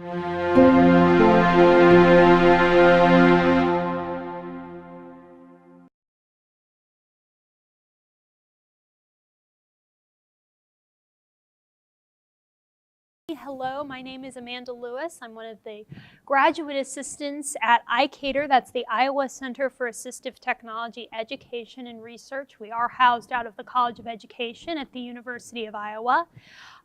Hello, my name is Amanda Lewis. I'm one of the graduate assistants at ICATER. That's the Iowa Center for Assistive Technology Education and Research. We are housed out of the College of Education at the University of Iowa.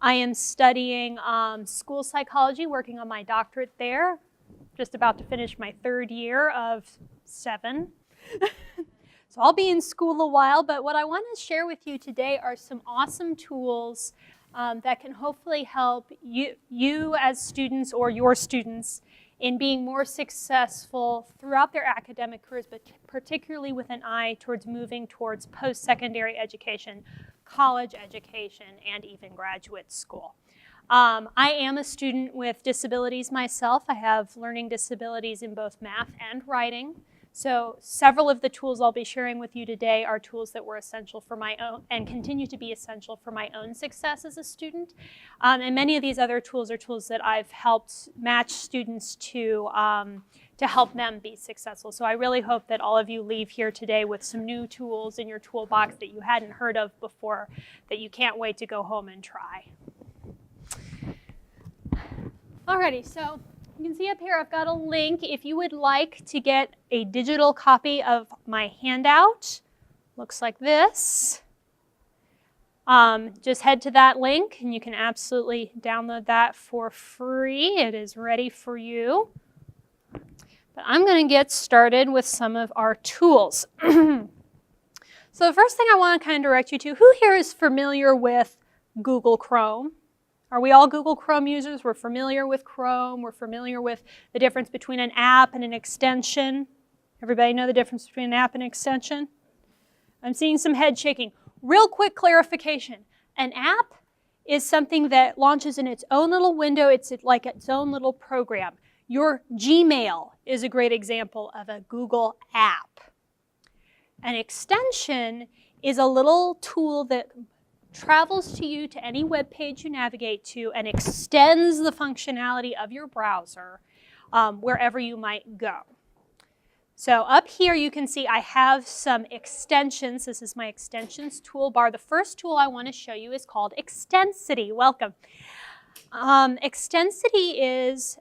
I am studying school psychology, working on my doctorate there. Just about to finish my third year of 7. So I'll be in school a while, but what I want to share with you today are some awesome tools that can hopefully help you as students or your students in being more successful throughout their academic careers, but particularly with an eye towards moving towards post-secondary education, college education, and even graduate school. I am a student with disabilities myself. I have learning disabilities in both math and writing. So several of the tools I'll be sharing with you today are tools that were essential for my own and continue to be essential for my own success as a student. And many of these other tools are tools that I've helped match students to help them be successful. So I really hope that all of you leave here today with some new tools in your toolbox that you hadn't heard of before, that you can't wait to go home and try. Alrighty, so you can see up here I've got a link. If you would like to get a digital copy of my handout, looks like this. Just head to that link and you can absolutely download that for free. It is ready for you. But I'm going to get started with some of our tools. So the first thing I want to kind of direct you to, who here is familiar with Google Chrome? Are we all Google Chrome users? We're familiar with Chrome. We're familiar with the difference between an app and an extension. Everybody know the difference between an app and an extension? I'm seeing some head shaking. Real quick clarification. An app is something that launches in its own little window. It's like its own little program. Your Gmail is a great example of a Google app. An extension is a little tool that travels to you to any web page you navigate to and extends the functionality of your browser wherever you might go. So up here you can see I have some extensions. This is my extensions toolbar. The first tool I want to show you is called Extensity. Welcome. Extensity is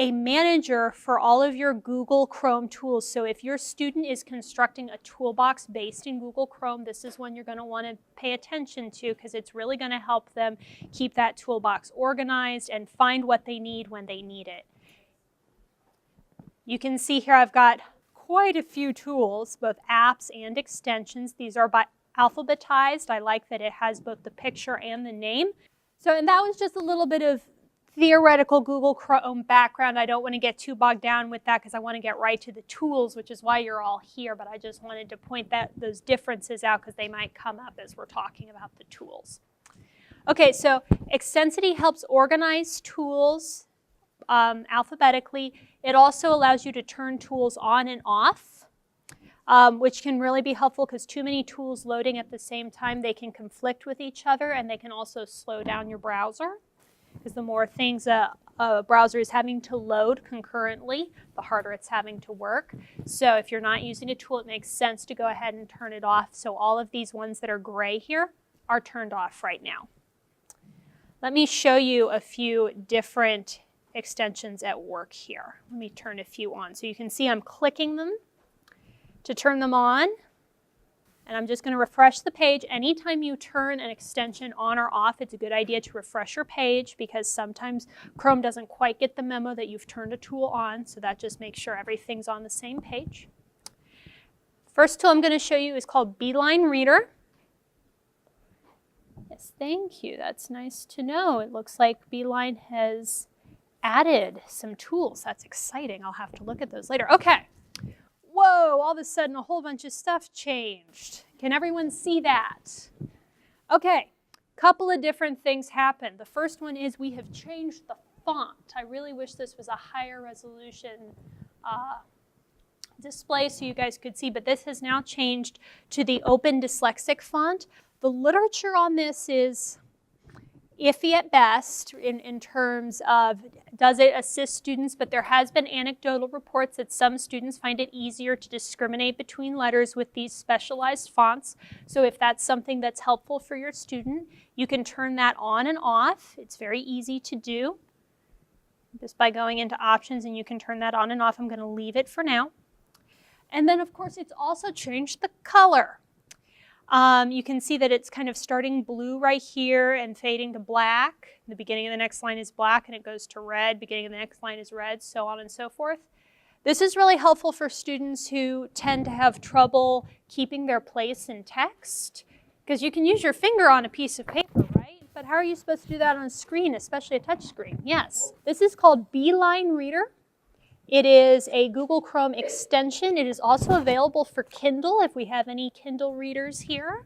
a manager for all of your Google Chrome tools. So if your student is constructing a toolbox based in Google Chrome, this is one you're going to want to pay attention to because it's really going to help them keep that toolbox organized and find what they need when they need it. You can see here I've got quite a few tools, both apps and extensions. These are alphabetized. I like that it has both the picture and the name. So, and that was just a little bit of theoretical Google Chrome background. I don't want to get too bogged down with that because I want to get right to the tools, which is why you're all here, but I just wanted to point those differences out because they might come up as we're talking about the tools. Okay, so Extensity helps organize tools alphabetically. It also allows you to turn tools on and off, which can really be helpful because too many tools loading at the same time, they can conflict with each other and they can also slow down your browser. Because the more things a browser is having to load concurrently, the harder it's having to work. So if you're not using a tool, it makes sense to go ahead and turn it off. So all of these ones that are gray here are turned off right now. Let me show you a few different extensions at work here. Let me turn a few on. So you can see I'm clicking them to turn them on. And I'm just going to refresh the page. Anytime you turn an extension on or off, it's a good idea to refresh your page because sometimes Chrome doesn't quite get the memo that you've turned a tool on. So that just makes sure everything's on the same page. First tool I'm going to show you is called Beeline Reader. Yes, thank you. That's nice to know. It looks like Beeline has added some tools. That's exciting. I'll have to look at those later. Okay. Whoa, all of a sudden a whole bunch of stuff changed. Can everyone see that? Okay, couple of different things happened. The first one is we have changed the font. I really wish this was a higher resolution display so you guys could see, but this has now changed to the Open Dyslexic font. The literature on this is iffy at best in terms of does it assist students, but there has been anecdotal reports that some students find it easier to discriminate between letters with these specialized fonts. So if that's something that's helpful for your student, you can turn that on and off. It's very easy to do just by going into options, and you can turn that on and off. I'm going to leave it for now. And then, of course, it's also changed the color. You can see that it's kind of starting blue right here and fading to black. The beginning of the next line is black and it goes to red. Beginning of the next line is red, so on and so forth. This is really helpful for students who tend to have trouble keeping their place in text, because you can use your finger on a piece of paper, right? But how are you supposed to do that on a screen, especially a touch screen? Yes. This is called Beeline Reader. It is a Google Chrome extension. It is also available for Kindle if we have any Kindle readers here.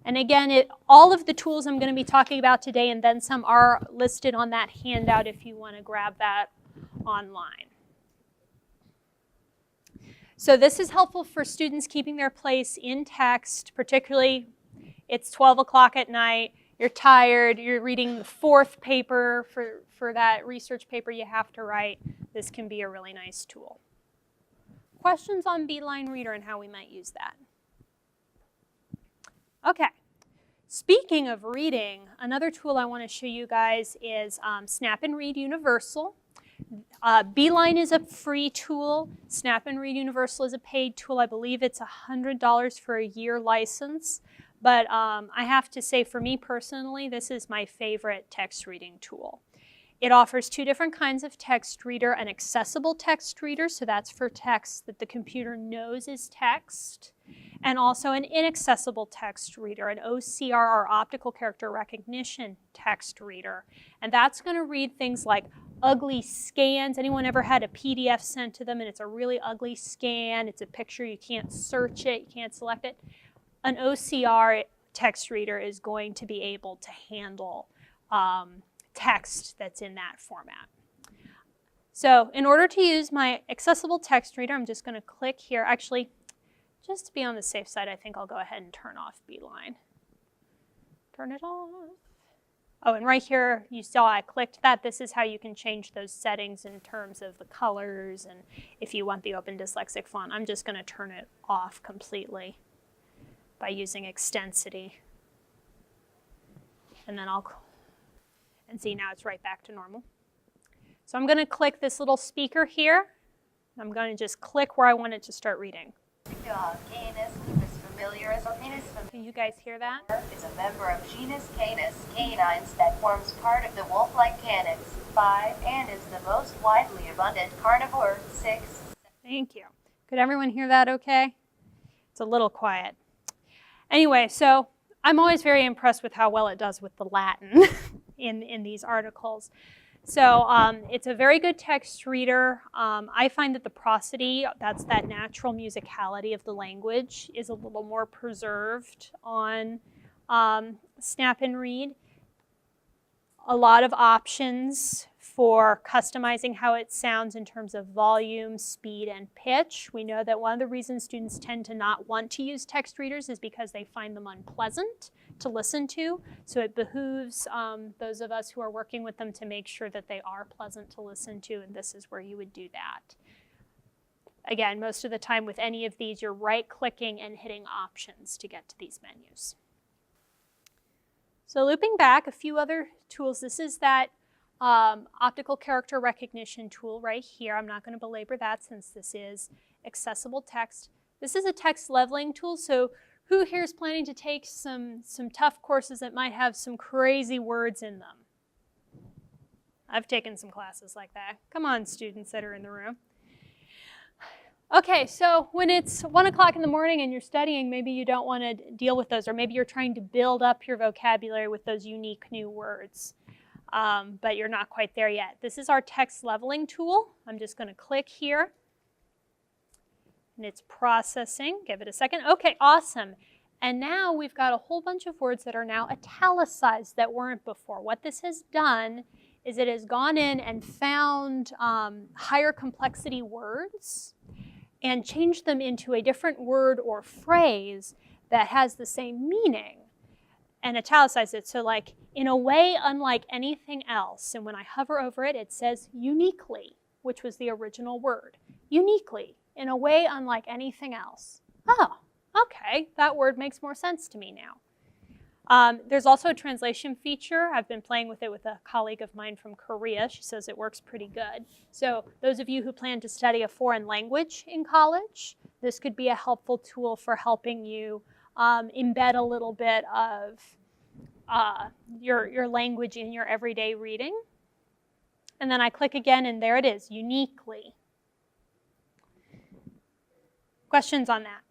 And again, all of the tools I'm going to be talking about today and then some are listed on that handout if you want to grab that online. So this is helpful for students keeping their place in text, particularly it's 12 o'clock at night. You're tired, you're reading the fourth paper for that research paper you have to write. This can be a really nice tool. Questions on Beeline Reader and how we might use that? Okay, speaking of reading, another tool I want to show you guys is Snap and Read Universal. Beeline is a free tool. Snap and Read Universal is a paid tool. I believe it's $100 for a year license. But I have to say, for me personally, this is my favorite text reading tool. It offers two different kinds of text reader, an accessible text reader, so that's for text that the computer knows is text, and also an inaccessible text reader, an OCR or optical character recognition text reader. And that's going to read things like ugly scans. Anyone ever had a PDF sent to them and it's a really ugly scan? It's a picture, you can't search it, you can't select it. An OCR text reader is going to be able to handle text that's in that format. So in order to use my accessible text reader, I'm just going to click here. Actually, just to be on the safe side, I think I'll go ahead and turn off Beeline. Turn it off. Oh, and right here, you saw I clicked that. This is how you can change those settings in terms of the colors and if you want the Open Dyslexic font. I'm just going to turn it off completely by using Extensity. And then and see, now it's right back to normal. So I'm going to click this little speaker here. I'm going to just click where I want it to start reading. Canis familiaris or Canis familiaris. Can you guys hear that? Is a member of genus Canis, canines, that forms part of the wolf-like canids. 5, and is the most widely abundant carnivore. 6. Thank you. Could everyone hear that okay? It's a little quiet. Anyway, so I'm always very impressed with how well it does with the Latin in these articles. So it's a very good text reader. I find that the prosody, that's that natural musicality of the language, is a little more preserved on Snap and Read. A lot of options for customizing how it sounds in terms of volume, speed, and pitch. We know that one of the reasons students tend to not want to use text readers is because they find them unpleasant to listen to. So it behooves those of us who are working with them to make sure that they are pleasant to listen to, and this is where you would do that. Again, most of the time with any of these, you're right-clicking and hitting options to get to these menus. So looping back, a few other tools. This is that optical character recognition tool right here. I'm not going to belabor that since this is accessible text. This is a text leveling tool, so who here is planning to take some tough courses that might have some crazy words in them? I've taken some classes like that. Come on, students that are in the room. Okay, so when it's 1 o'clock in the morning and you're studying, maybe you don't want to deal with those, or maybe you're trying to build up your vocabulary with those unique new words. But you're not quite there yet. This is our text leveling tool. I'm just going to click here. And it's processing. Give it a second. Okay, awesome. And now we've got a whole bunch of words that are now italicized that weren't before. What this has done is it has gone in and found higher complexity words and changed them into a different word or phrase that has the same meaning. and italicize it. So like, in a way unlike anything else. And when I hover over it, it says uniquely, which was the original word. Uniquely, in a way unlike anything else. Oh, okay, that word makes more sense to me now. There's also a translation feature. I've been playing with it with a colleague of mine from Korea. She says it works pretty good. So those of you who plan to study a foreign language in college, this could be a helpful tool for helping you embed a little bit of your language in your everyday reading. And then I click again, and there it is, uniquely. Questions on that?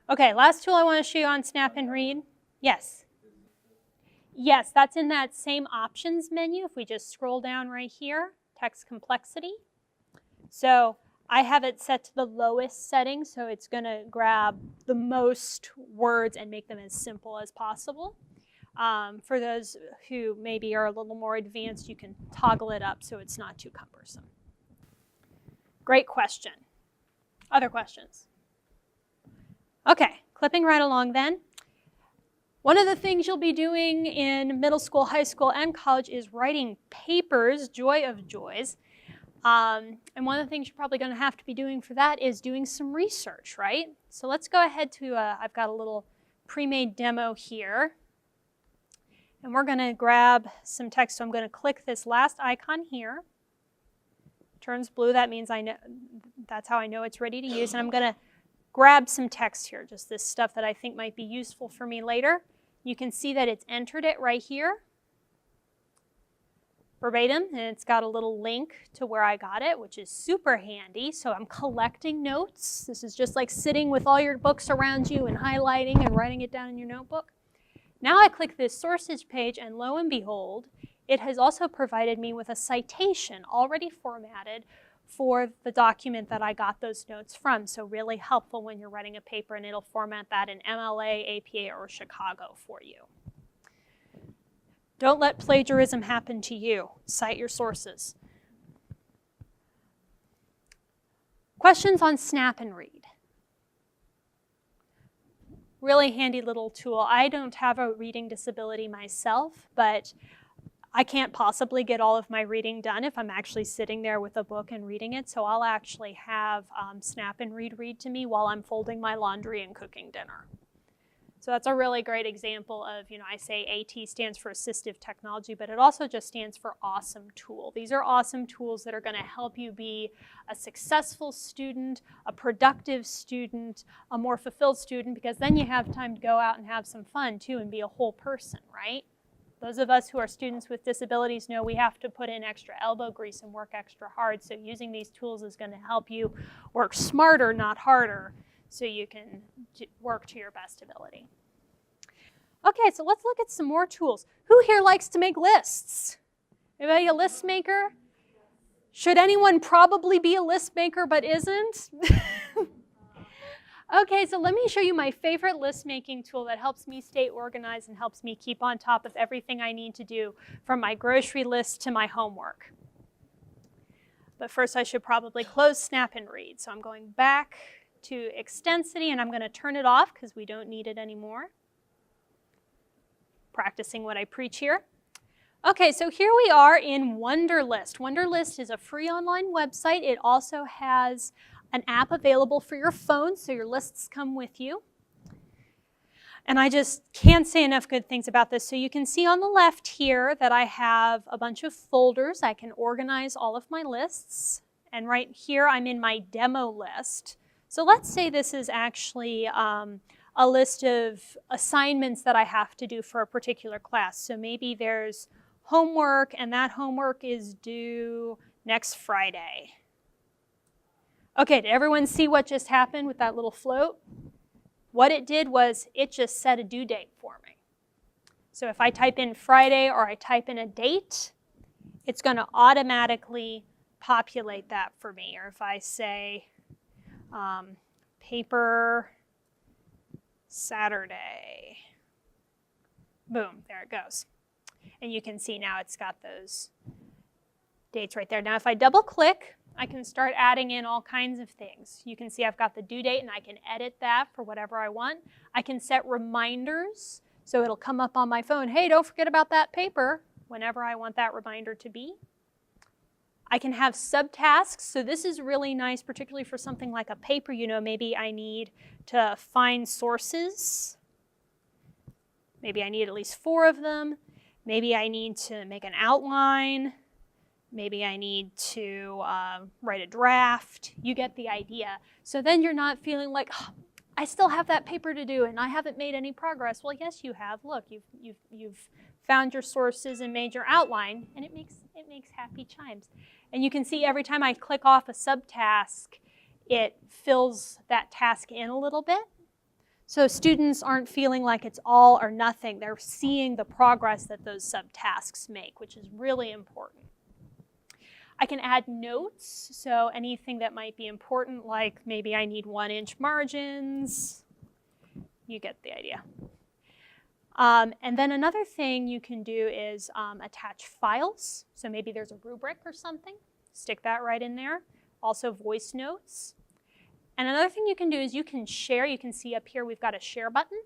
Okay, last tool I want to show you on Snap and Read. Yes. Yes, that's in that same options menu. If we just scroll down right here, text complexity. So I have it set to the lowest setting, so it's going to grab the most words and make them as simple as possible. For those who maybe are a little more advanced, you can toggle it up so it's not too cumbersome. Great question. Other questions? Okay, clipping right along then. One of the things you'll be doing in middle school, high school, and college is writing papers, joy of joys. And one of the things you're probably going to have to be doing for that is doing some research, right? So let's go ahead to, I've got a little pre-made demo here. And we're going to grab some text. So I'm going to click this last icon here. Turns blue, that means I know, that's how I know it's ready to use. And I'm going to grab some text here, just this stuff that I think might be useful for me later. You can see that it's entered it right here, verbatim, and it's got a little link to where I got it, which is super handy. So I'm collecting notes. This is just like sitting with all your books around you and highlighting and writing it down in your notebook. Now I click this sources page, and lo and behold, it has also provided me with a citation already formatted for the document that I got those notes from. So really helpful when you're writing a paper, and it'll format that in MLA, APA, or Chicago for you. Don't let plagiarism happen to you. Cite your sources. Questions on Snap and Read. Really handy little tool. I don't have a reading disability myself, but I can't possibly get all of my reading done if I'm actually sitting there with a book and reading it, so I'll actually have Snap and read to me while I'm folding my laundry and cooking dinner. So that's a really great example of, I say AT stands for assistive technology, but it also just stands for awesome tool. These are awesome tools that are going to help you be a successful student, a productive student, a more fulfilled student, because then you have time to go out and have some fun too and be a whole person, right? Those of us who are students with disabilities know we have to put in extra elbow grease and work extra hard, so using these tools is going to help you work smarter, not harder, so you can work to your best ability. Okay, so let's look at some more tools. Who here likes to make lists? Anybody a list maker? Should anyone probably be a list maker but isn't? Okay, so let me show you my favorite list making tool that helps me stay organized and helps me keep on top of everything I need to do, from my grocery list to my homework. But first I should probably close Snap and Read. So I'm going back to Extensity, and I'm going to turn it off because we don't need it anymore. Practicing what I preach here. Okay, so here we are in Wunderlist. Wunderlist is a free online website. It also has an app available for your phone, so your lists come with you. And I just can't say enough good things about this. So you can see on the left here that I have a bunch of folders. I can organize all of my lists. And right here I'm in my demo list. So let's say this is actually a list of assignments that I have to do for a particular class. So maybe there's homework, and that homework is due next Friday. Okay, did everyone see what just happened with that little float? What it did was it just set a due date for me. So if I type in Friday or I type in a date, it's going to automatically populate that for me. Or if I say paper Saturday, boom, there it goes. And you can see now it's got those dates right there. Now if I double click, I can start adding in all kinds of things. You can see I've got the due date, and I can edit that for whatever I want. I can set reminders. So it'll come up on my phone, hey, don't forget about that paper, whenever I want that reminder to be. I can have subtasks, so this is really nice, particularly for something like a paper. You know, maybe I need to find sources. Maybe I need at least 4 of them. Maybe I need to make an outline. Maybe I need to write a draft. You get the idea. So then you're not feeling like, oh, I still have that paper to do and I haven't made any progress. Well, yes, you have. Look, you've found your sources and made your outline, and it makes happy chimes. And you can see every time I click off a subtask, it fills that task in a little bit. So students aren't feeling like it's all or nothing. They're seeing the progress that those subtasks make, which is really important. I can add notes, so anything that might be important, like maybe I need 1-inch margins. You get the idea. And then another thing you can do is attach files. So maybe there's a rubric or something. Stick that right in there. Also voice notes. And another thing you can do is you can share. You can see up here we've got a share button.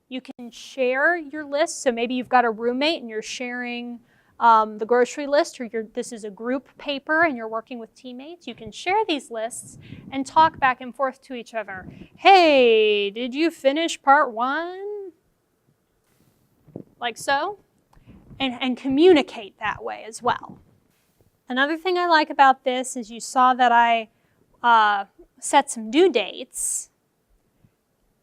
You can share your list. So maybe you've got a roommate and you're sharing the grocery list, or this is a group paper and you're working with teammates. You can share these lists and talk back and forth to each other. Hey, did you finish part 1? Like so. And communicate that way as well. Another thing I like about this is you saw that I set some due dates.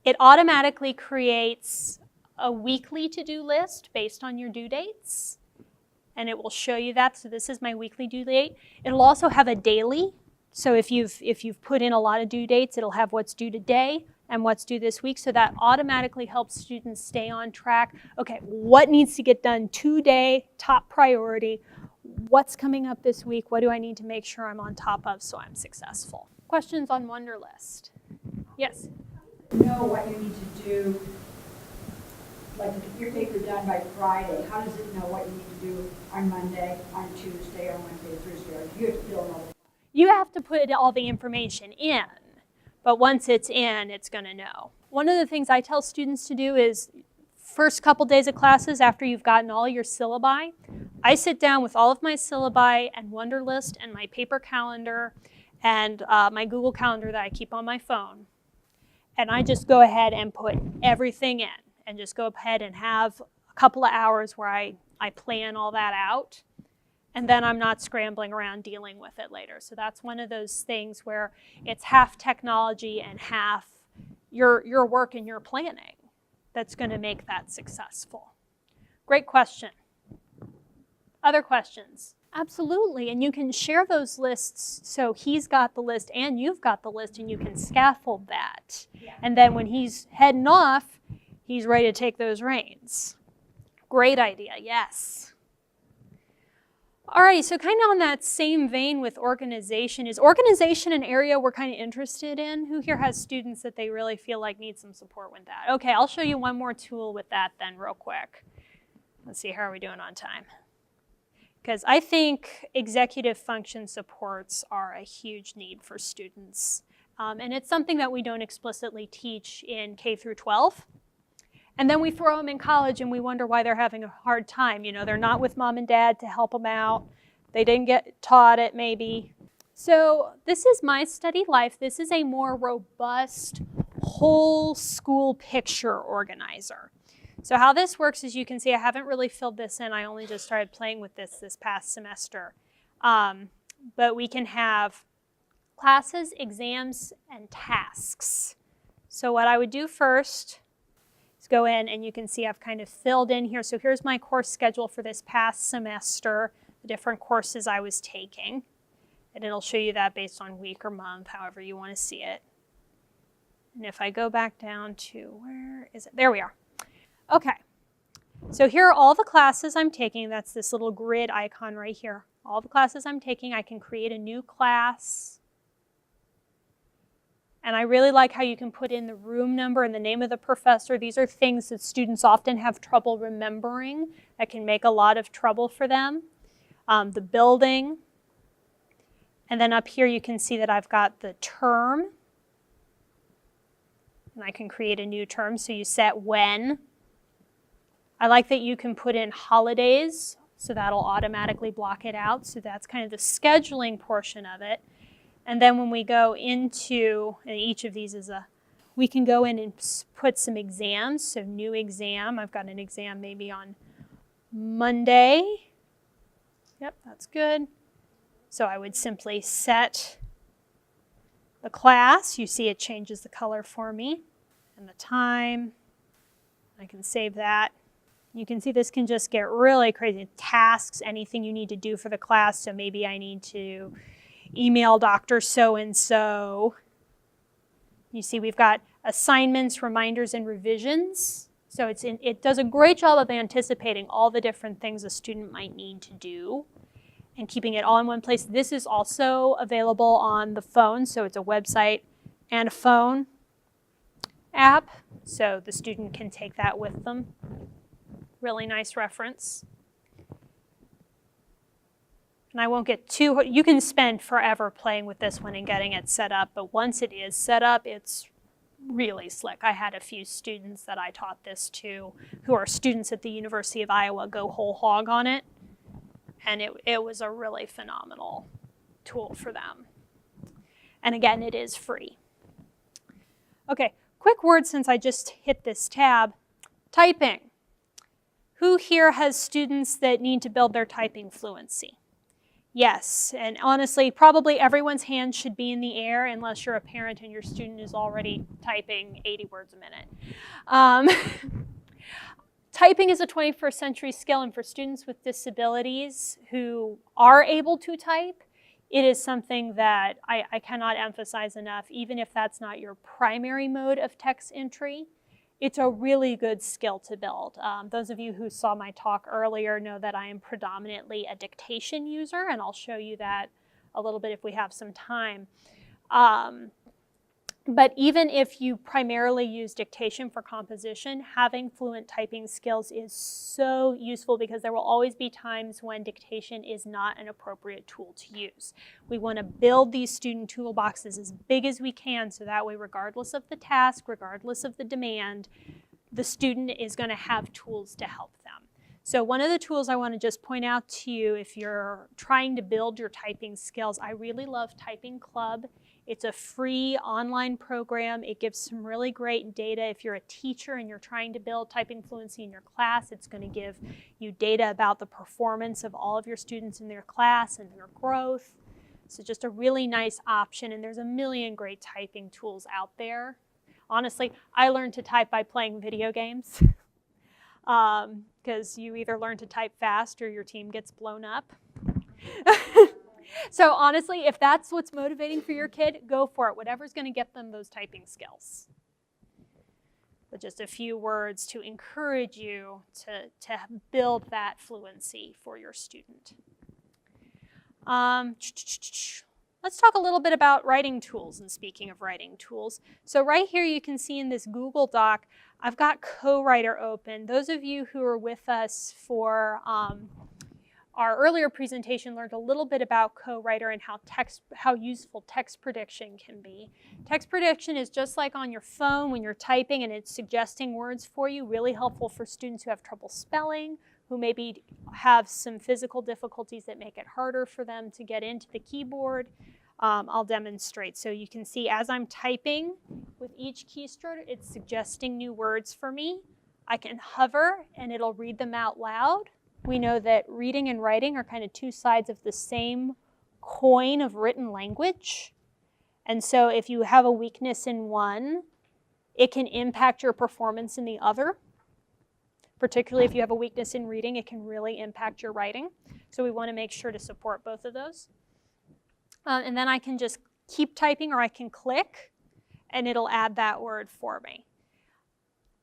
It automatically creates a weekly to-do list based on your due dates. And it will show you that. So this is my weekly due date. It'll also have a daily. So if you've put in a lot of due dates, it'll have what's due today and what's due this week. So that automatically helps students stay on track. Okay, what needs to get done today, top priority? What's coming up this week? What do I need to make sure I'm on top of so I'm successful? Questions on Wunderlist? Yes? Know what you need to do. Like to get your paper done by Friday, how does it know what you need to do on Monday, on Tuesday, on Wednesday, Thursday? Or do you have to fill in all the... You have to put all the information in, but once it's in, it's going to know. One of the things I tell students to do is first couple days of classes after you've gotten all your syllabi, I sit down with all of my syllabi and Wunderlist and my paper calendar and my Google Calendar that I keep on my phone. And I just go ahead and put everything in. And just go ahead and have a couple of hours where I plan all that out. And then I'm not scrambling around dealing with it later. So that's one of those things where it's half technology and half your work and your planning that's going to make that successful. Great question. Other questions? Absolutely. And you can share those lists so he's got the list and you've got the list and you can scaffold that. Yeah. And then when he's heading off, he's ready to take those reins. Great idea, yes. All right, so kind of on that same vein with organization, is organization an area we're kind of interested in? Who here has students that they really feel like need some support with that? Okay, I'll show you one more tool with that then real quick. Let's see, how are we doing on time? Because I think executive function supports are a huge need for students. And it's something that we don't explicitly teach in K through 12. And then we throw them in college and we wonder why they're having a hard time. You know, they're not with mom and dad to help them out. They didn't get taught it maybe. So this is my study life. This is a more robust whole school picture organizer. So how this works is you can see I haven't really filled this in. I only just started playing with this past semester. But we can have classes, exams, and tasks. So what I would do first is go in and you can see I've kind of filled in here. So here's my course schedule for this past semester, the different courses I was taking. And it'll show you that based on week or month, however you want to see it. And if I go back down to, where is it? There we are. Okay, so here are all the classes I'm taking. That's this little grid icon right here. All the classes I'm taking, I can create a new class. And I really like how you can put in the room number and the name of the professor. These are things that students often have trouble remembering that can make a lot of trouble for them. The building. And then up here you can see that I've got the term. and I can create a new term. So you set when. I like that you can put in holidays, so that'll automatically block it out. So that's kind of the scheduling portion of it. And then when we go into, and each of these is we can go in and put some exams. So new exam, I've got an exam maybe on Monday. Yep, that's good. So I would simply set the class. You see it changes the color for me. And the time. I can save that. You can see this can just get really crazy. Tasks, anything you need to do for the class. So maybe I need to email Dr. So-and-so. You see we've got assignments, reminders, and revisions. So it does a great job of anticipating all the different things a student might need to do and keeping it all in one place. This is also available on the phone, so it's a website and a phone app, so the student can take that with them. Really nice reference. And I won't get too, you can spend forever playing with this one and getting it set up, but once it is set up, it's really slick. I had a few students that I taught this to who are students at the University of Iowa go whole hog on it, and it was a really phenomenal tool for them. And again, it is free. Okay, quick word since I just hit this tab. Typing. Who here has students that need to build their typing fluency? Yes, and honestly, probably everyone's hand should be in the air unless you're a parent and your student is already typing 80 words a minute. Typing is a 21st century skill, and for students with disabilities who are able to type, it is something that I cannot emphasize enough. Even if that's not your primary mode of text entry, it's a really good skill to build. Those of you who saw my talk earlier know that I am predominantly a dictation user, and I'll show you that a little bit if we have some time. But even if you primarily use dictation for composition, having fluent typing skills is so useful because there will always be times when dictation is not an appropriate tool to use. We want to build these student toolboxes as big as we can so that way, regardless of the task, regardless of the demand, the student is going to have tools to help them. So one of the tools I want to just point out to you if you're trying to build your typing skills, I really love Typing Club. It's a free online program. It gives some really great data. If you're a teacher and you're trying to build typing fluency in your class, it's going to give you data about the performance of all of your students in their class and their growth. So just a really nice option, and there's a million great typing tools out there. Honestly, I learned to type by playing video games because you either learn to type fast or your team gets blown up. So honestly, if that's what's motivating for your kid, go for it. Whatever's going to get them those typing skills. But just a few words to encourage you to build that fluency for your student. Let's talk a little bit about writing tools, and speaking of writing tools. So right here you can see in this Google Doc, I've got Co-Writer open. Those of you who are with us for our earlier presentation learned a little bit about Co-Writer and how useful text prediction can be. Text prediction is just like on your phone when you're typing and it's suggesting words for you, really helpful for students who have trouble spelling, who maybe have some physical difficulties that make it harder for them to get into the keyboard. I'll demonstrate. So you can see as I'm typing with each keystroke, it's suggesting new words for me. I can hover and it'll read them out loud. We know that reading and writing are kind of two sides of the same coin of written language. And so if you have a weakness in one, it can impact your performance in the other. Particularly if you have a weakness in reading, it can really impact your writing. So we want to make sure to support both of those. And then I can just keep typing, or I can click, and it'll add that word for me.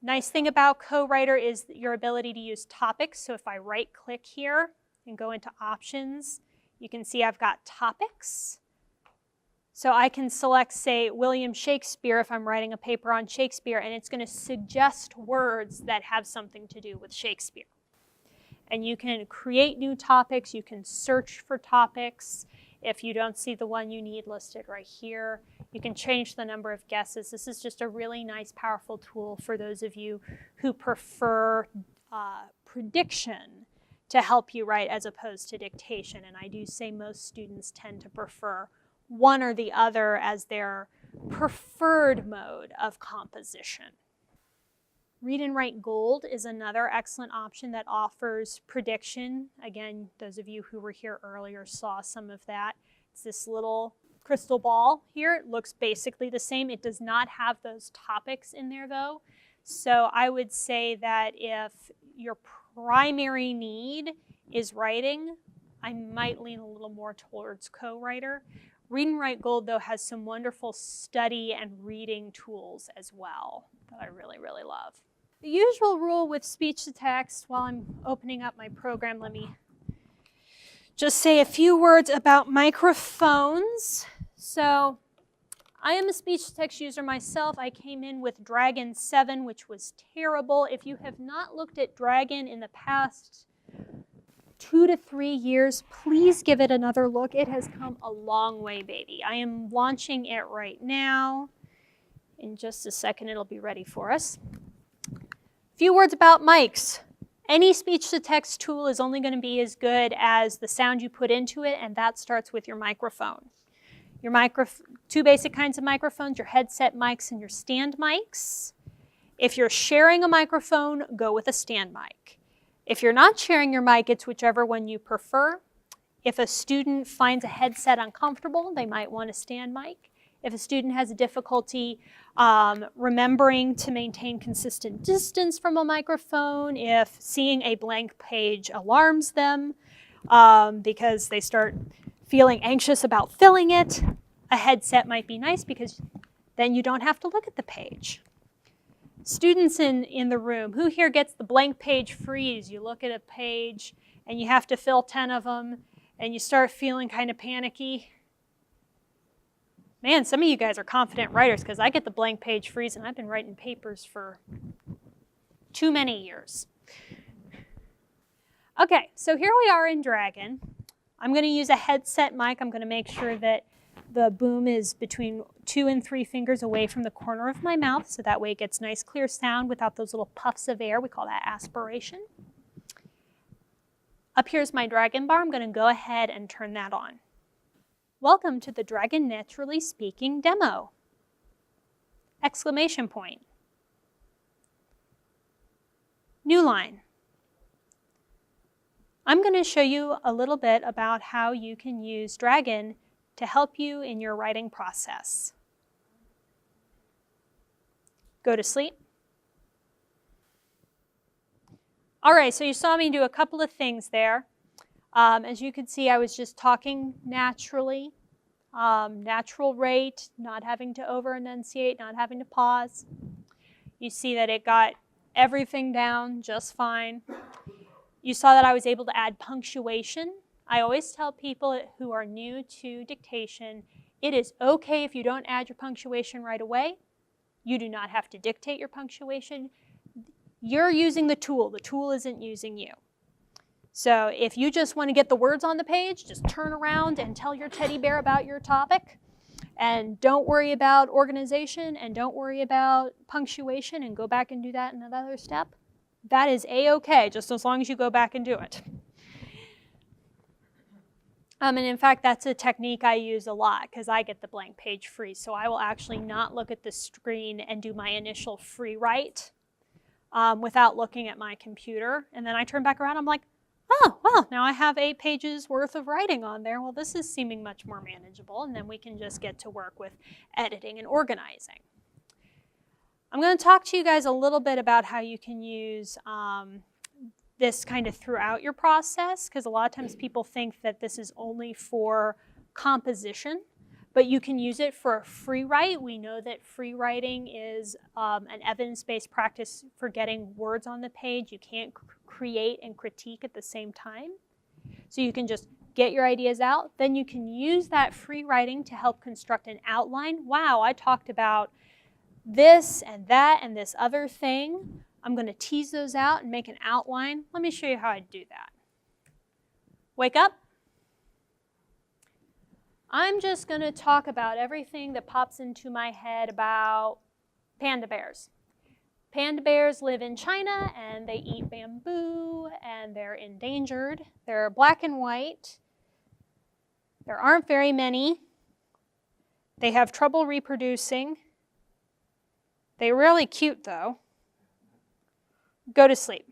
Nice thing about Co-Writer is your ability to use topics. So if I right-click here and go into options, you can see I've got topics. So I can select, say, William Shakespeare if I'm writing a paper on Shakespeare, and it's going to suggest words that have something to do with Shakespeare. And you can create new topics. You can search for topics. If you don't see the one you need listed right here, You can change the number of guesses. This is just a really nice, powerful tool for those of you who prefer prediction to help you write as opposed to dictation. And I do say most students tend to prefer one or the other as their preferred mode of composition. Read and Write Gold is another excellent option that offers prediction. Again, those of you who were here earlier saw some of that. It's this little crystal ball here. It looks basically the same. It does not have those topics in there though. So I would say that if your primary need is writing, I might lean a little more towards co-writer. Read and Write Gold though has some wonderful study and reading tools as well that I really, really love. The usual rule with speech to text, while I'm opening up my program, let me just say a few words about microphones. So I am a speech to text user myself. I came in with Dragon 7, which was terrible. If you have not looked at Dragon in the past 2 to 3 years, please give it another look. It has come a long way, baby. I am launching it right now. In just a second, it'll be ready for us. A few words about mics. Any speech-to-text tool is only going to be as good as the sound you put into it, and that starts with your microphone. Two basic kinds of microphones, your headset mics and your stand mics. If you're sharing a microphone, go with a stand mic. If you're not sharing your mic, it's whichever one you prefer. If a student finds a headset uncomfortable, they might want a stand mic. If a student has a difficulty remembering to maintain consistent distance from a microphone, if seeing a blank page alarms them because they start feeling anxious about filling it, a headset might be nice because then you don't have to look at the page. Students in the room, who here gets the blank page freeze? You look at a page and you have to fill 10 of them and you start feeling kind of panicky. Man, some of you guys are confident writers because I get the blank page freeze and I've been writing papers for too many years. Okay, so here we are in Dragon. I'm going to use a headset mic. I'm going to make sure that the boom is between 2 and 3 fingers away from the corner of my mouth, so that way it gets nice clear sound without those little puffs of air. We call that aspiration. Up here's my Dragon bar. I'm going to go ahead and turn that on. Welcome to the Dragon Naturally Speaking demo! Exclamation point. New line. I'm going to show you a little bit about how you can use Dragon to help you in your writing process. Go to sleep. All right, so you saw me do a couple of things there. As you can see, I was just talking naturally, natural rate, not having to over-enunciate, not having to pause. You see that it got everything down just fine. You saw that I was able to add punctuation. I always tell people who are new to dictation, it is okay if you don't add your punctuation right away. You do not have to dictate your punctuation. You're using the tool isn't using you. So if you just want to get the words on the page, just turn around and tell your teddy bear about your topic. And don't worry about organization and don't worry about punctuation and go back and do that in another step. That is a-okay, just as long as you go back and do it. And in fact, that's a technique I use a lot because I get the blank page freeze. So I will actually not look at the screen and do my initial free write without looking at my computer. And then I turn back around, I'm like, oh, well, now I have 8 pages worth of writing on there. Well, this is seeming much more manageable. And then we can just get to work with editing and organizing. I'm going to talk to you guys a little bit about how you can use this kind of throughout your process, because a lot of times people think that this is only for composition, but you can use it for a free write. We know that free writing is an evidence-based practice for getting words on the page. You can't create and critique at the same time. So you can just get your ideas out. Then you can use that free writing to help construct an outline. Wow, I talked about this and that and this other thing. I'm going to tease those out and make an outline. Let me show you how I do that. Wake up. I'm just going to talk about everything that pops into my head about panda bears. Panda bears live in China and they eat bamboo and they're endangered. They're black and white. There aren't very many. They have trouble reproducing. They're really cute though. Go to sleep.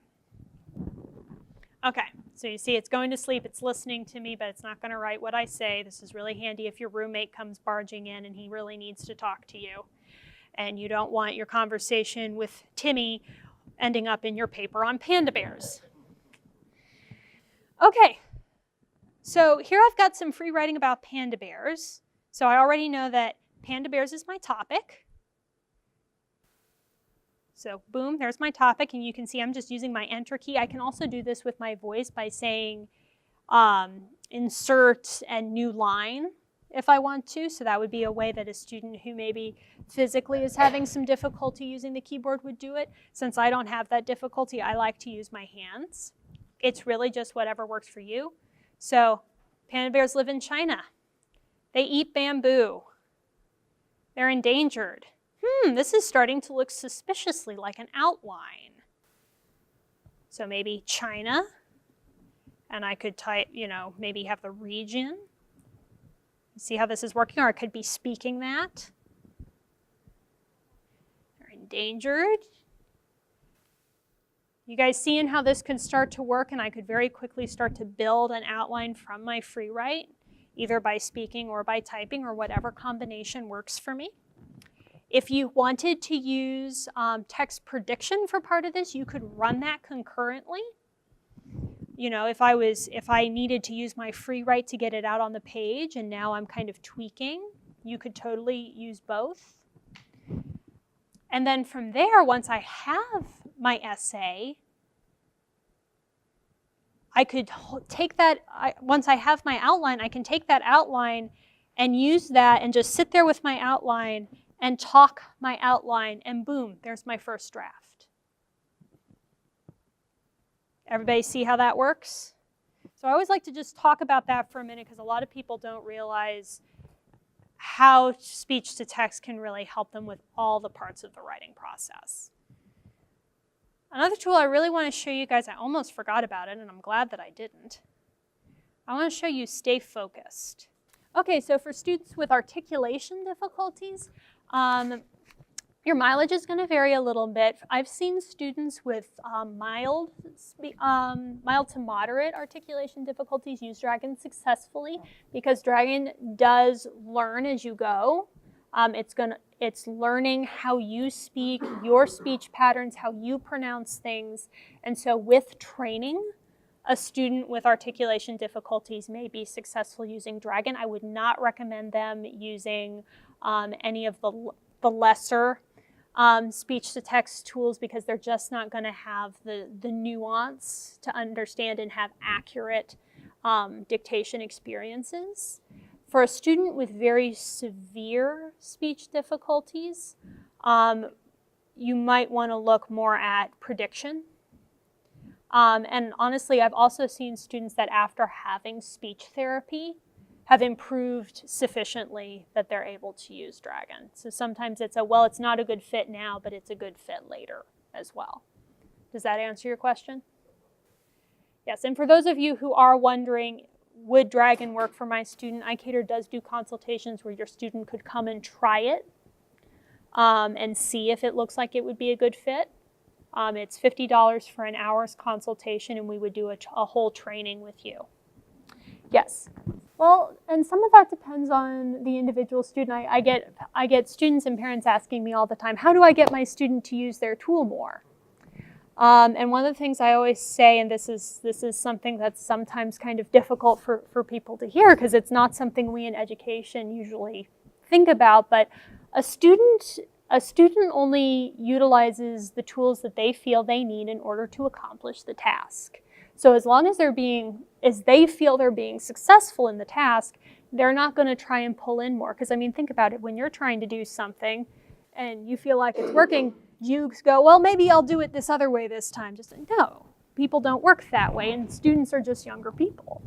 Okay, so you see it's going to sleep, it's listening to me, but it's not going to write what I say. This is really handy if your roommate comes barging in and he really needs to talk to you. And you don't want your conversation with Timmy ending up in your paper on panda bears. Okay, so here I've got some free writing about panda bears. So I already know that panda bears is my topic. So boom, there's my topic, and you can see I'm just using my enter key. I can also do this with my voice by saying insert and new line if I want to. So that would be a way that a student who maybe physically is having some difficulty using the keyboard would do it. Since I don't have that difficulty, I like to use my hands. It's really just whatever works for you. So panda bears live in China. They eat bamboo. They're endangered. This is starting to look suspiciously like an outline. So maybe China, and I could type, maybe have the region. See how this is working, or I could be speaking that. They're endangered. You guys seeing how this could start to work, and I could very quickly start to build an outline from my free write, either by speaking or by typing, or whatever combination works for me. If you wanted to use text prediction for part of this, you could run that concurrently. If I needed to use my free write to get it out on the page, and now I'm kind of tweaking, you could totally use both. And then from there, once I have my essay, I could take that, once I have my outline, I can take that outline and use that and just sit there with my outline and talk my outline, and boom, there's my first draft. Everybody see how that works? So I always like to just talk about that for a minute because a lot of people don't realize how speech to text can really help them with all the parts of the writing process. Another tool I really want to show you guys, I almost forgot about it and I'm glad that I didn't. I want to show you Stay Focused. Okay, so for students with articulation difficulties, your mileage is going to vary a little bit. I've seen students with mild to moderate articulation difficulties use Dragon successfully because Dragon does learn as you go. It's learning how you speak, your speech patterns, how you pronounce things. And so with training, a student with articulation difficulties may be successful using Dragon. I would not recommend them using any of the lesser speech-to-text tools because they're just not going to have the nuance to understand and have accurate dictation experiences. For a student with very severe speech difficulties, you might want to look more at prediction. And honestly, I've also seen students that after having speech therapy have improved sufficiently that they're able to use Dragon. So sometimes it's it's not a good fit now, but it's a good fit later as well. Does that answer your question? Yes, and for those of you who are wondering, would Dragon work for my student? ICATER does do consultations where your student could come and try it and see if it looks like it would be a good fit. It's $50 for an hour's consultation, and we would do a whole training with you. Yes. Well, and some of that depends on the individual student. I get students and parents asking me all the time, how do I get my student to use their tool more? And one of the things I always say, and this is something that's sometimes kind of difficult for people to hear because it's not something we in education usually think about, but a student only utilizes the tools that they feel they need in order to accomplish the task. So as long as they feel they're being successful in the task, they're not going to try and pull in more. Because I mean, think about it. When you're trying to do something and you feel like it's working, you go, well, maybe I'll do it this other way this time. Just no, people don't work that way, and students are just younger people.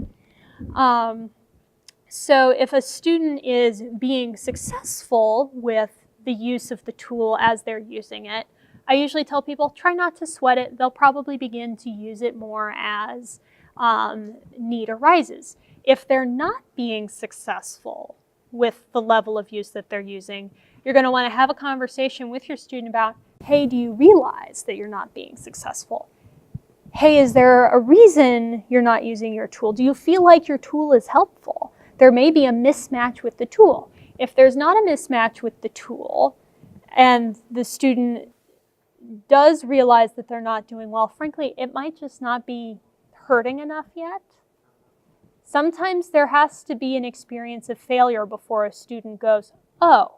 So if a student is being successful with the use of the tool as they're using it, I usually tell people, try not to sweat it. They'll probably begin to use it more as need arises. If they're not being successful with the level of use that they're using, you're going to want to have a conversation with your student about, hey, do you realize that you're not being successful? Hey, is there a reason you're not using your tool? Do you feel like your tool is helpful? There may be a mismatch with the tool. If there's not a mismatch with the tool and the student does realize that they're not doing well, frankly, it might just not be hurting enough yet. Sometimes there has to be an experience of failure before a student goes, oh,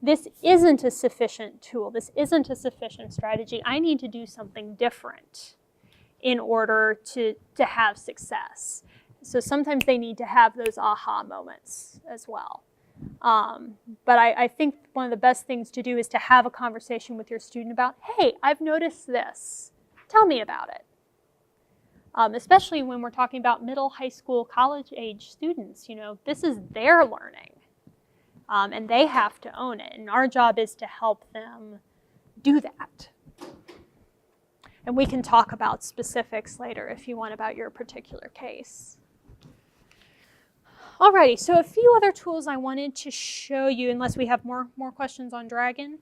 this isn't a sufficient tool. This isn't a sufficient strategy. I need to do something different in order to have success. So sometimes they need to have those aha moments as well. But I think one of the best things to do is to have a conversation with your student about, hey, I've noticed this. Tell me about it. Especially when we're talking about middle, high school, college age students, you know, this is their learning. And they have to own it. And our job is to help them do that. And we can talk about specifics later if you want about your particular case. Alrighty, so a few other tools I wanted to show you, unless we have more questions on Dragon.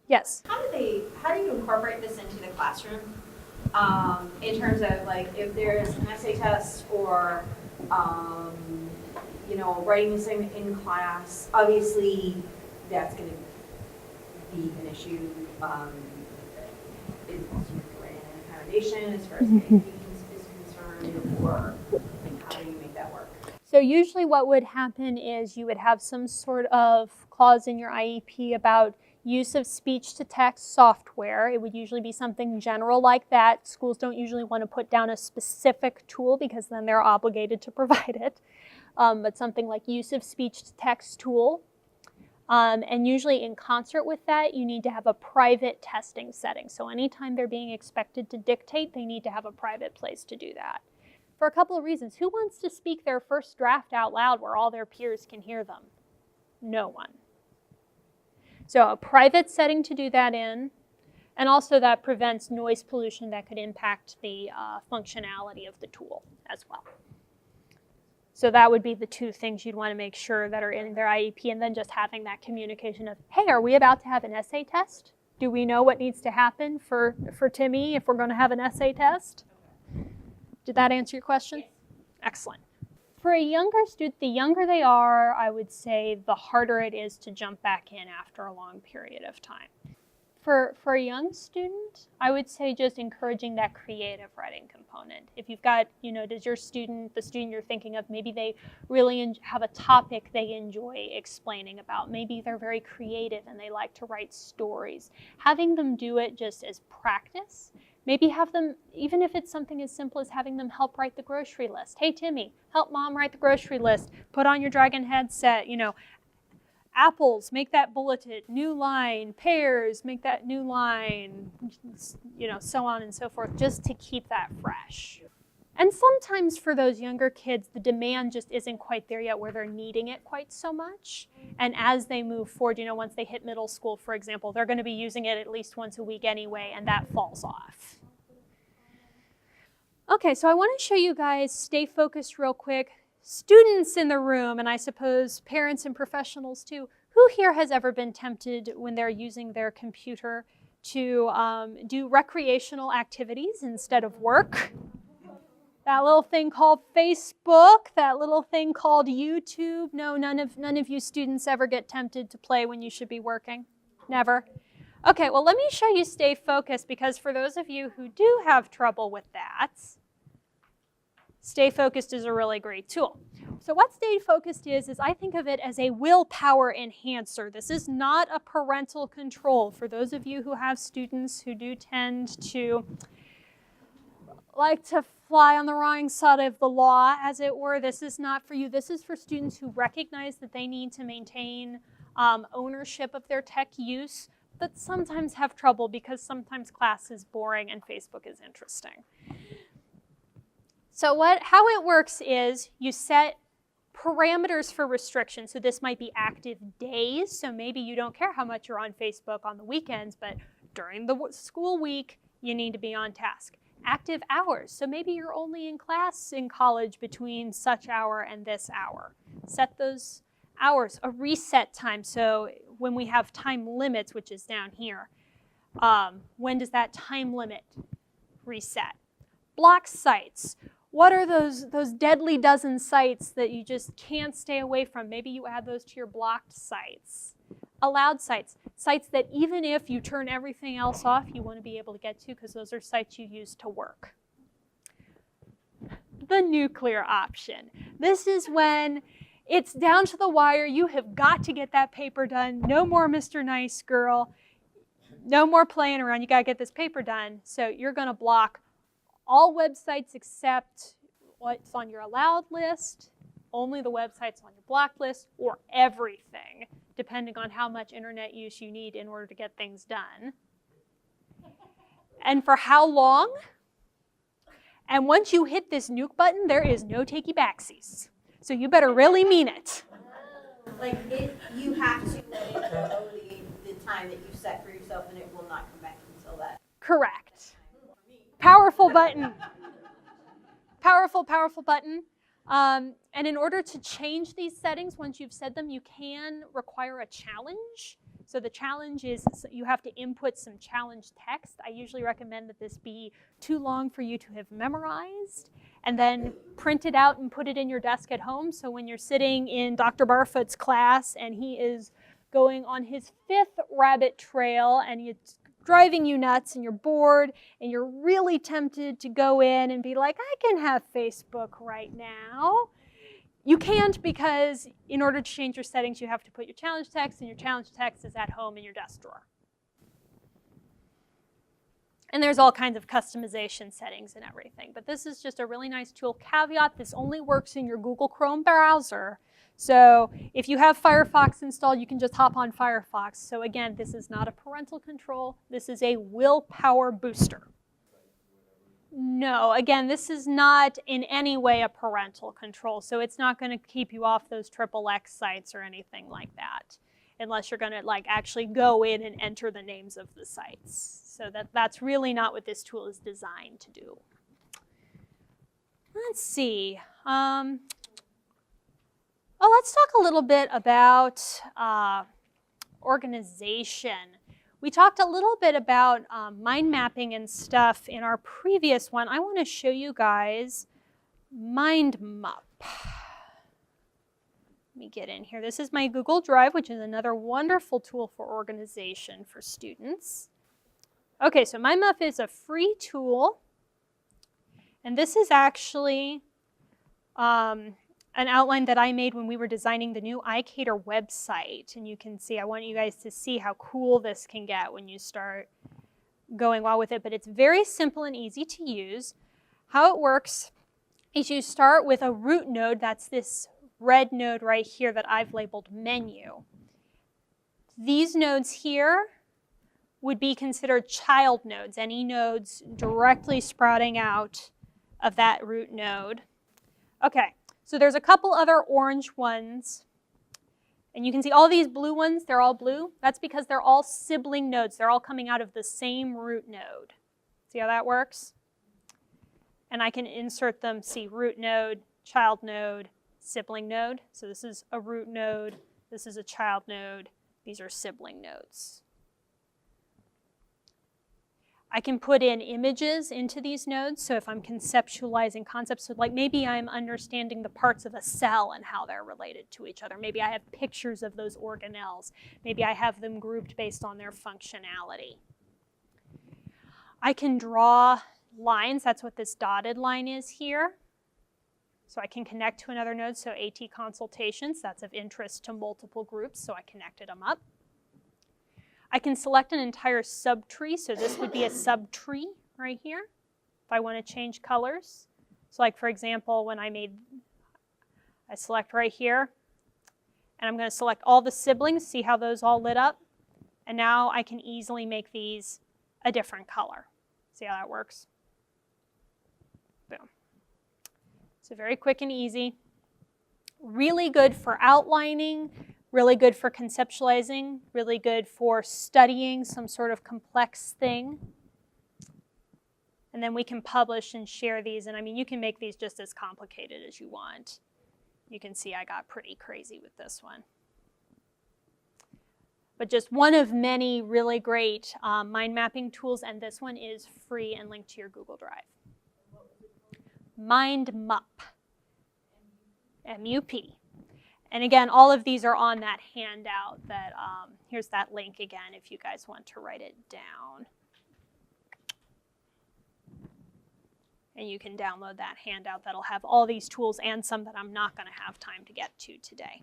Yes? How do you incorporate this into the classroom? In terms of like if there's an essay test or you know, writing an assignment in class, obviously that's going to be an issue. Is also writing an accommodation as far as communications is concerned, or like, how do you make that work? So usually what would happen is you would have some sort of clause in your IEP about use of speech-to-text software. It would usually be something general like that. Schools don't usually want to put down a specific tool because then they're obligated to provide it. But something like use of speech-to-text tool. And usually in concert with that, you need to have a private testing setting. So anytime they're being expected to dictate, they need to have a private place to do that. For a couple of reasons. Who wants to speak their first draft out loud where all their peers can hear them? No one. So a private setting to do that in, and also that prevents noise pollution that could impact the functionality of the tool as well. So that would be the two things you'd want to make sure that are in their IEP, and then just having that communication of, hey, are we about to have an essay test? Do we know what needs to happen for Timmy if we're going to have an essay test? Did that answer your question? Yes. Excellent. For a younger student, the younger they are, I would say the harder it is to jump back in after a long period of time. For a young student, I would say just encouraging that creative writing component. If you've got, you know, does your student, the student you're thinking of, maybe they really have a topic they enjoy explaining about. Maybe they're very creative and they like to write stories. Having them do it just as practice. Maybe have them, even if it's something as simple as having them help write the grocery list. Hey, Timmy, help mom write the grocery list. Put on your Dragon headset, you know. Apples, make that bulleted. New line. Pears, make that new line. You know, so on and so forth, just to keep that fresh. And sometimes for those younger kids, the demand just isn't quite there yet where they're needing it quite so much. And as they move forward, you know, once they hit middle school, for example, they're going to be using it at least once a week anyway, and that falls off. Okay, so I want to show you guys, stay focused real quick. Students in the room, and I suppose parents and professionals too, who here has ever been tempted when they're using their computer to do recreational activities instead of work? That little thing called Facebook, that little thing called YouTube. No, none of you students ever get tempted to play when you should be working? Never? Okay, well, let me show you Stay Focused, because for those of you who do have trouble with that, Stay Focused is a really great tool. So what Stay Focused is I think of it as a willpower enhancer. This is not a parental control. For those of you who have students who do tend to like to fly on the wrong side of the law, as it were, this is not for you. This is for students who recognize that they need to maintain ownership of their tech use, but sometimes have trouble because sometimes class is boring and Facebook is interesting. So how it works is you set Parameters for restriction. So this might be active days. So maybe you don't care how much you're on Facebook on the weekends, but during the school week, you need to be on task. Active hours. So maybe you're only in class in college between such hour and this hour. Set those hours. A reset time. So when we have time limits, which is down here, when does that time limit reset? Block sites. What are those deadly dozen sites that you just can't stay away from? Maybe you add those to your blocked sites. Allowed sites. Sites that even if you turn everything else off, you want to be able to get to because those are sites you use to work. The nuclear option. This is when it's down to the wire. You have got to get that paper done. No more Mr. Nice Girl. No more playing around. You got to get this paper done. So you're going to block all websites except what's on your allowed list, only the websites on your blocked list, or everything, depending on how much internet use you need in order to get things done. And for how long? And once you hit this nuke button, there is no takey backsies. So you better really mean it. Like, you have to let it go the time that you set for yourself, and it will not come back until that. Correct. Powerful button. Powerful, powerful button. And in order to change these settings, once you've set them, you can require a challenge. So the challenge is you have to input some challenge text. I usually recommend that this be too long for you to have memorized, and then print it out and put it in your desk at home. So when you're sitting in Dr. Barfoot's class and he is going on his 5th rabbit trail and it's driving you nuts and you're bored and you're really tempted to go in and be like, I can have Facebook right now. You can't, because in order to change your settings, you have to put your challenge text, and your challenge text is at home in your desk drawer. And there's all kinds of customization settings and everything. But this is just a really nice tool. Caveat, this only works in your Google Chrome browser. So if you have Firefox installed, you can just hop on Firefox. So again, this is not a parental control. This is a willpower booster. No, again, this is not in any way a parental control. So it's not going to keep you off those XXX sites or anything like that, unless you're going to like actually go in and enter the names of the sites. So that's really not what this tool is designed to do. Let's see. Let's talk a little bit about organization. We talked a little bit about mind mapping and stuff in our previous one. I want to show you guys Mind Map. Let me get in here. This is my Google Drive, which is another wonderful tool for organization for students. Okay, so Mind Map is a free tool. And this is actually an outline that I made when we were designing the new ICATER website. And you can see, I want you guys to see how cool this can get when you start going well with it. But it's very simple and easy to use. How it works is you start with a root node. That's this red node right here that I've labeled menu. These nodes here would be considered child nodes, any nodes directly sprouting out of that root node. Okay. So there's a couple other orange ones. And you can see all these blue ones, they're all blue. That's because they're all sibling nodes. They're all coming out of the same root node. See how that works? And I can insert them, see, root node, child node, sibling node. So this is a root node. This is a child node. These are sibling nodes. I can put in images into these nodes. So if I'm conceptualizing concepts, so like maybe I'm understanding the parts of a cell and how they're related to each other. Maybe I have pictures of those organelles. Maybe I have them grouped based on their functionality. I can draw lines. That's what this dotted line is here. So I can connect to another node. So AT consultations, that's of interest to multiple groups. So I connected them up. I can select an entire subtree, so this would be a subtree right here if I want to change colors. So like, for example, when I select right here, and I'm going to select all the siblings, see how those all lit up? And now I can easily make these a different color. See how that works? Boom. So very quick and easy. Really good for outlining, really good for conceptualizing, really good for studying some sort of complex thing. And then we can publish and share these. And I mean, you can make these just as complicated as you want. You can see I got pretty crazy with this one. But just one of many really great mind mapping tools, and this one is free and linked to your Google Drive. MindMup, M-U-P. And again, all of these are on that handout. That here's that link again if you guys want to write it down. And you can download that handout that'll have all these tools and some that I'm not going to have time to get to today.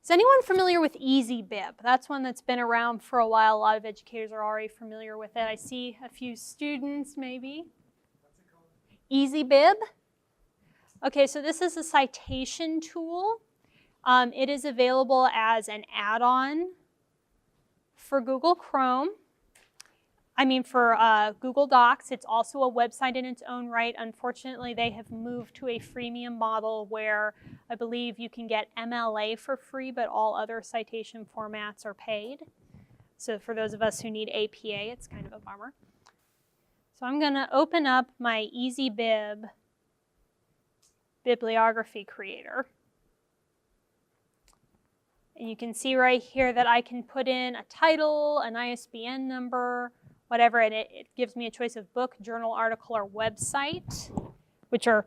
Is anyone familiar with Easybib? That's one that's been around for a while. A lot of educators are already familiar with it. I see a few students maybe. What's it called? Easybib. Okay, so this is a citation tool. It is available as an add-on for Google Chrome. For Google Docs. It's also a website in its own right. Unfortunately, they have moved to a freemium model where I believe you can get MLA for free, but all other citation formats are paid. So for those of us who need APA, it's kind of a bummer. So I'm going to open up my Easybib Bibliography Creator. And you can see right here that I can put in a title, an ISBN number, whatever, and it gives me a choice of book, journal, article, or website, which are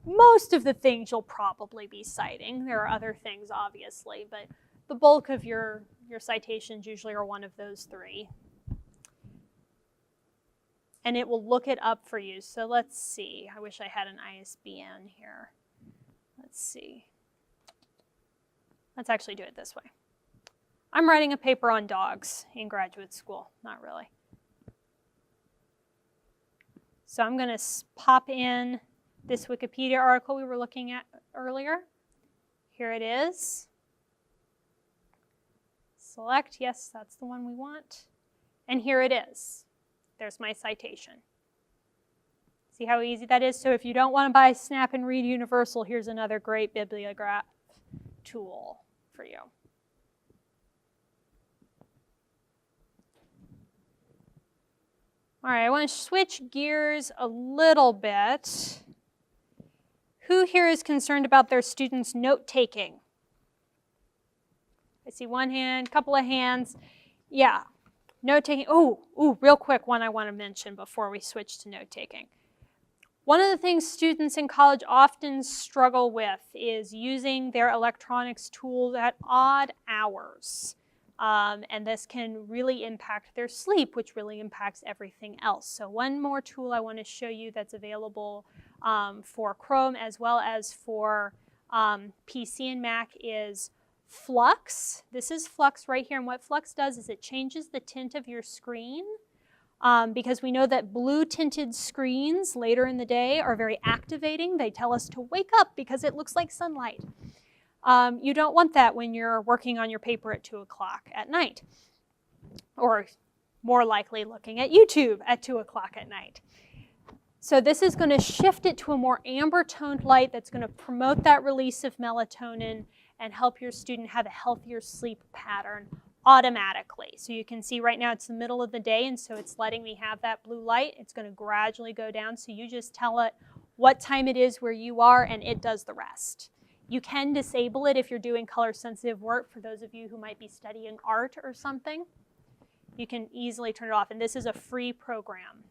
most of the things you'll probably be citing. There are other things, obviously, but the bulk of your citations usually are one of those three. And it will look it up for you. So let's see. I wish I had an ISBN here. Let's see. Let's actually do it this way. I'm writing a paper on dogs in graduate school. Not really. So I'm going to pop in this Wikipedia article we were looking at earlier. Here it is. Select, yes, that's the one we want. And here it is. There's my citation. See how easy that is? So if you don't want to buy Snap and Read Universal, here's another great bibliograph tool for you. All right, I want to switch gears a little bit. Who here is concerned about their students' note-taking? I see one hand, couple of hands. Yeah, note-taking. Oh, real quick, one I want to mention before we switch to note-taking. One of the things students in college often struggle with is using their electronics tools at odd hours. And this can really impact their sleep, which really impacts everything else. So one more tool I want to show you that's available for Chrome as well as for PC and Mac is Flux. This is Flux right here, and what Flux does is it changes the tint of your screen because we know that blue tinted screens later in the day are very activating. They tell us to wake up because it looks like sunlight. You don't want that when you're working on your paper at 2 o'clock at night, or more likely looking at YouTube at 2 o'clock at night. So this is going to shift it to a more amber toned light that's going to promote that release of melatonin and help your student have a healthier sleep pattern automatically. So you can see right now it's the middle of the day, and so it's letting me have that blue light. It's going to gradually go down, so you just tell it what time it is where you are, and it does the rest. You can disable it if you're doing color-sensitive work. For those of you who might be studying art or something, you can easily turn it off. And this is a free program.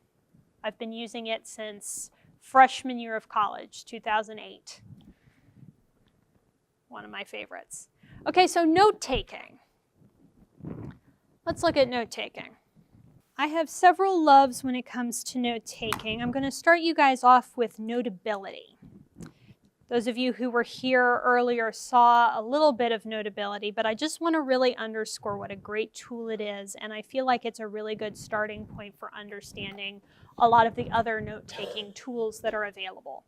I've been using it since freshman year of college, 2008. One of my favorites. Okay, so note-taking. Let's look at note-taking. I have several loves when it comes to note-taking. I'm going to start you guys off with Notability. Those of you who were here earlier saw a little bit of Notability, but I just want to really underscore what a great tool it is, and I feel like it's a really good starting point for understanding a lot of the other note-taking tools that are available.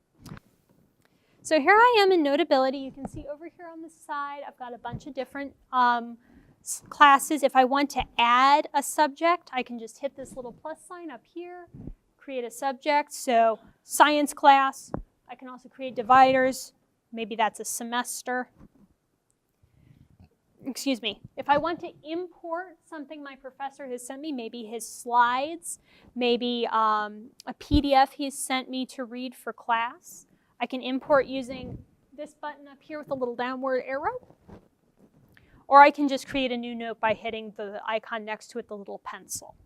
So here I am in Notability. You can see over here on the side, I've got a bunch of different classes. If I want to add a subject, I can just hit this little plus sign up here, create a subject. So science class, I I can also create dividers. Maybe that's a semester. Excuse me. If I want to import something my professor has sent me, maybe his slides, maybe a PDF he's sent me to read for class, I can import using this button up here with a little downward arrow. Or I can just create a new note by hitting the icon next to it, the little pencil.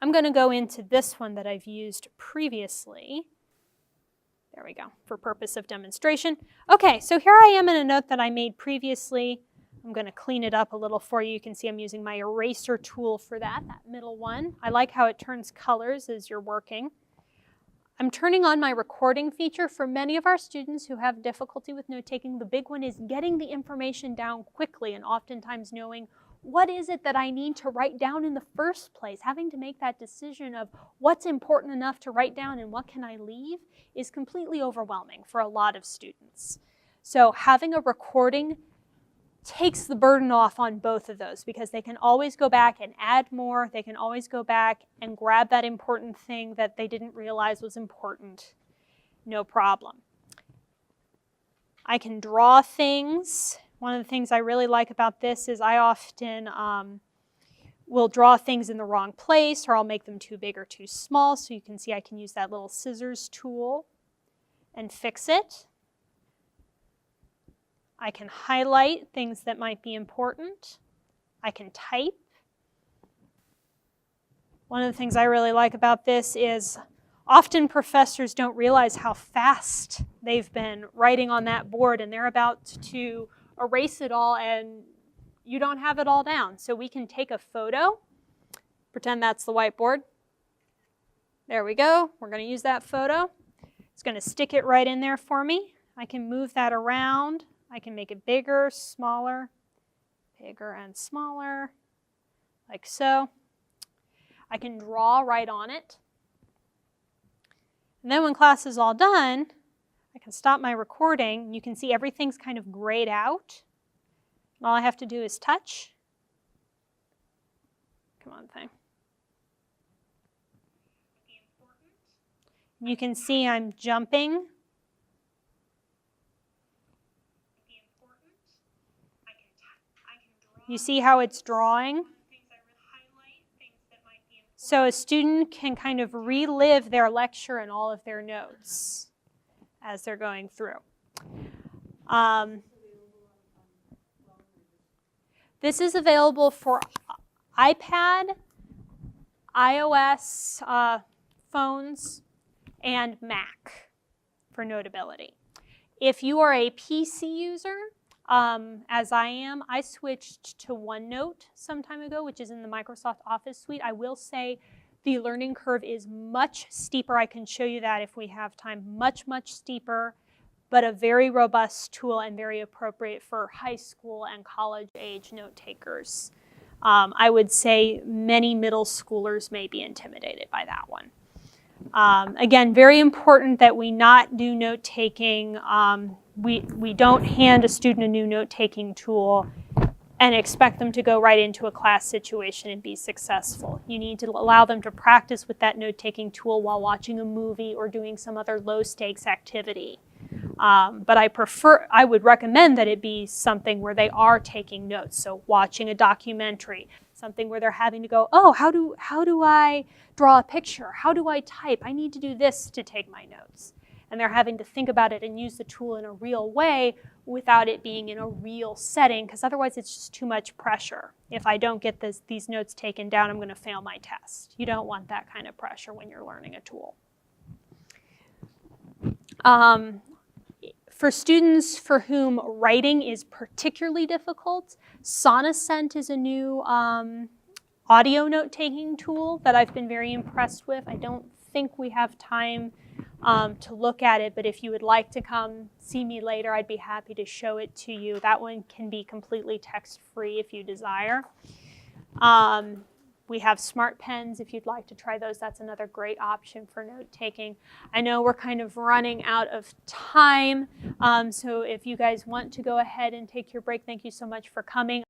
I'm going to go into this one that I've used previously. There we go, for purpose of demonstration. Okay, so here I am in a note that I made previously. I'm going to clean it up a little for you. You can see I'm using my eraser tool for that middle one. I like how it turns colors as you're working. I'm turning on my recording feature. For many of our students who have difficulty with note-taking, the big one is getting the information down quickly and oftentimes knowing what is it that I need to write down in the first place. Having to make that decision of what's important enough to write down and what can I leave is completely overwhelming for a lot of students. So having a recording takes the burden off on both of those because they can always go back and add more. They can always go back and grab that important thing that they didn't realize was important. No problem. I can draw things. One of the things I really like about this is I often will draw things in the wrong place, or I'll make them too big or too small. So you can see I can use that little scissors tool and fix it. I can highlight things that might be important. I can type. One of the things I really like about this is often professors don't realize how fast they've been writing on that board, and they're about to erase it all and you don't have it all down. So we can take a photo, pretend that's the whiteboard. There we go. We're going to use that photo. It's going to stick it right in there for me. I can move that around. I can make it bigger, smaller, bigger and smaller, like so. I can draw right on it. And then when class is all done, I can stop my recording. You can see everything's kind of grayed out. And all I have to do is touch. Come on, thing. You can see I'm jumping. You see how it's drawing? So a student can kind of relive their lecture and all of their notes as they're going through. This is available for iPad, iOS phones, and Mac for Notability. If you are a PC user, as I am, I switched to Onenote some time ago, which is in the Microsoft Office suite. I will say the learning curve is much steeper. I can show you that if we have time. Much, much steeper, but a very robust tool and very appropriate for high school and college age note takers. I would say many middle schoolers may be intimidated by that one. Again, very important that we not do note taking. We don't hand a student a new note-taking tool and expect them to go right into a class situation and be successful. You need to allow them to practice with that note-taking tool while watching a movie or doing some other low-stakes activity. But I would recommend that it be something where they are taking notes. So watching a documentary, something where they're having to go, oh, how do I draw a picture? How do I type? I need to do this to take my notes. And they're having to think about it and use the tool in a real way without it being in a real setting, because otherwise it's just too much pressure. If I don't get these notes taken down, I'm going to fail my test. You don't want that kind of pressure when you're learning a tool. For students for whom writing is particularly difficult, Sonocent is a new audio note-taking tool that I've been very impressed with. I don't think we have time to look at it, but if you would like to come see me later, I'd be happy to show it to you. That one can be completely text-free if you desire. We have smart pens if you'd like to try those. That's another great option for note-taking. I know we're kind of running out of time, so if you guys want to go ahead and take your break, thank you so much for coming.